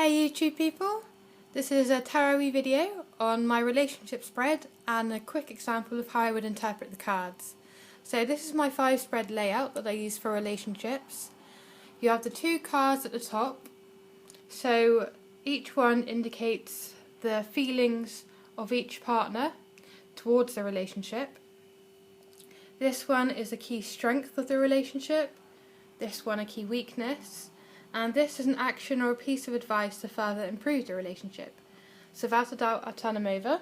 Hey YouTube people, this is a tarot video on my relationship spread and a quick example of how I would interpret the cards. So this is my 5 spread layout that I use for relationships. You have the 2 cards at the top, so each one indicates the feelings of each partner towards the relationship. This one is a key strength of the relationship, this one a key weakness, and this is an action or a piece of advice to further improve the relationship. So without a doubt, I'll turn them over.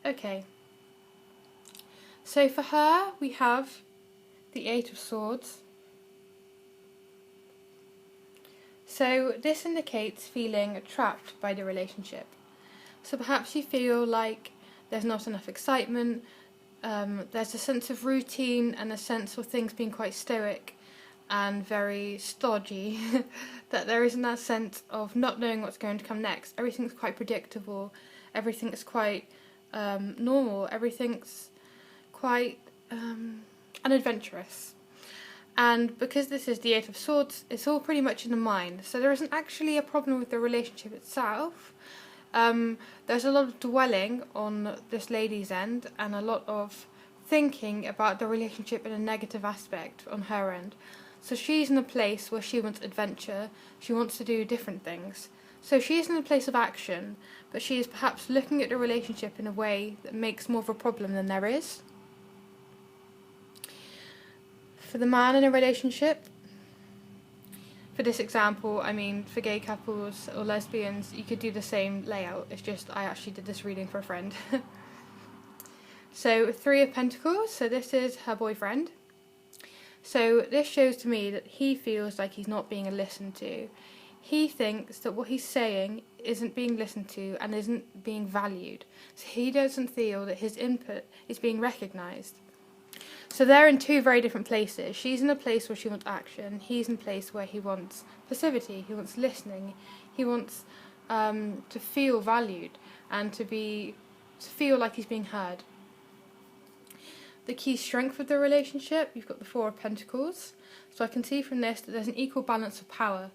Okay, so for her we have the 8 of Swords. So this indicates feeling trapped by the relationship. So perhaps you feel like there's not enough excitement, there's a sense of routine and a sense of things being quite stoic and very stodgy, that there isn't that sense of not knowing what's going to come next. Everything's quite predictable, everything's quite normal, everything's quite unadventurous. And because this is the 8 of Swords, it's all pretty much in the mind, so there isn't actually a problem with the relationship itself. There's a lot of dwelling on this lady's end and a lot of thinking about the relationship in a negative aspect on her end. So she's in a place where she wants adventure, she wants to do different things. So she's in a place of action, but she is perhaps looking at the relationship in a way that makes more of a problem than there is. For the man in a relationship, for this example, I mean, for gay couples or lesbians, you could do the same layout. It's just I actually did this reading for a friend. So 3 of Pentacles, so this is her boyfriend. So this shows to me that he feels like he's not being listened to. He thinks that what he's saying isn't being listened to and isn't being valued. So he doesn't feel that his input is being recognised. So they're in 2 very different places. She's in a place where she wants action. He's in a place where he wants passivity. He wants listening. He wants to feel valued and to feel like he's being heard. The key strength of the relationship, you've got the 4 of Pentacles. So I can see from this that there's an equal balance of power.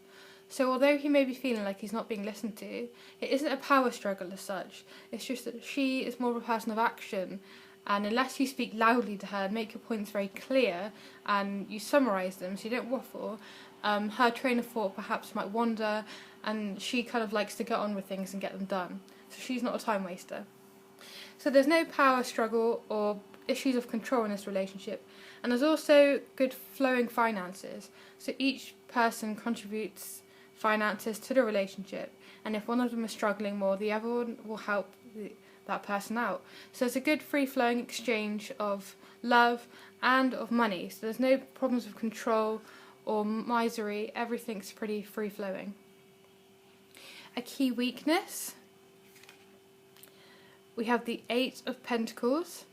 So although he may be feeling like he's not being listened to, it isn't a power struggle as such. It's just that she is more of a person of action. And unless you speak loudly to her and make your points very clear and you summarise them so you don't waffle, her train of thought perhaps might wander, and she kind of likes to get on with things and get them done. So she's not a time waster. So there's no power struggle or issues of control in this relationship. And there's also good flowing finances. So each person contributes finances to the relationship. And if one of them is struggling more, the other one will help that person out. So it's a good free-flowing exchange of love and of money. So there's no problems of control or misery. Everything's pretty free-flowing. A key weakness. We have the 8 of Pentacles.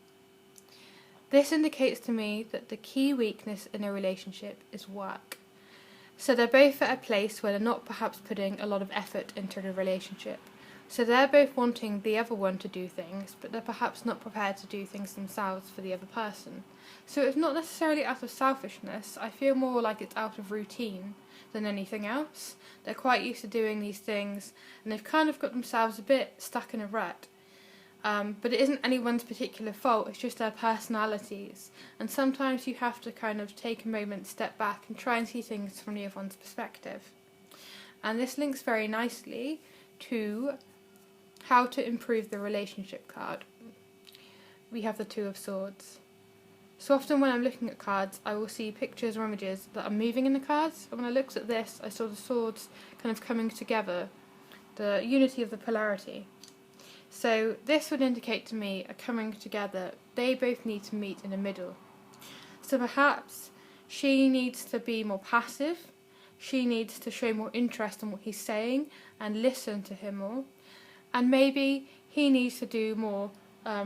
This indicates to me that the key weakness in a relationship is work. So they're both at a place where they're not perhaps putting a lot of effort into the relationship. So they're both wanting the other one to do things, but they're perhaps not prepared to do things themselves for the other person. So it's not necessarily out of selfishness. I feel more like it's out of routine than anything else. They're quite used to doing these things, and they've kind of got themselves a bit stuck in a rut. But it isn't anyone's particular fault, it's just their personalities. And sometimes you have to kind of take a moment, step back, and try and see things from the other one's perspective. And this links very nicely to how to improve the relationship card. We have the 2 of Swords. So often when I'm looking at cards, I will see pictures or images that are moving in the cards. And when I looked at this, I saw the swords kind of coming together, the unity of the polarity. So this would indicate to me a coming together. They both need to meet in the middle. So perhaps she needs to be more passive. She needs to show more interest in what he's saying and listen to him more. And maybe he needs to do more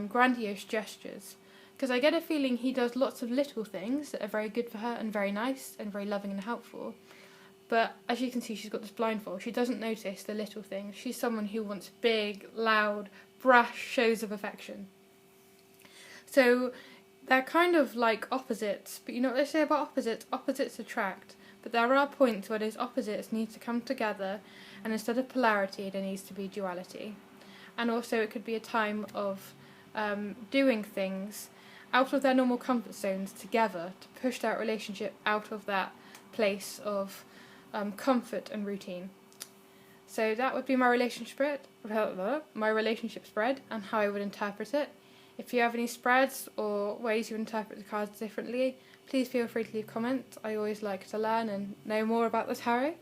grandiose gestures. Because I get a feeling he does lots of little things that are very good for her and very nice and very loving and helpful. But as you can see, she's got this blindfold. She doesn't notice the little things. She's someone who wants big, loud, brash shows of affection. So they're kind of like opposites, but you know what they say about opposites? Opposites attract. But there are points where those opposites need to come together, and instead of polarity, there needs to be duality. And also it could be a time of doing things out of their normal comfort zones together to push that relationship out of that place of comfort and routine. So that would be my relationship spread and how I would interpret it. If you have any spreads or ways you interpret the cards differently, please feel free to leave comments. I always like to learn and know more about the tarot.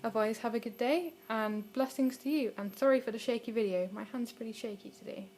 Otherwise, have a good day and blessings to you. And sorry for the shaky video, my hand's pretty shaky today.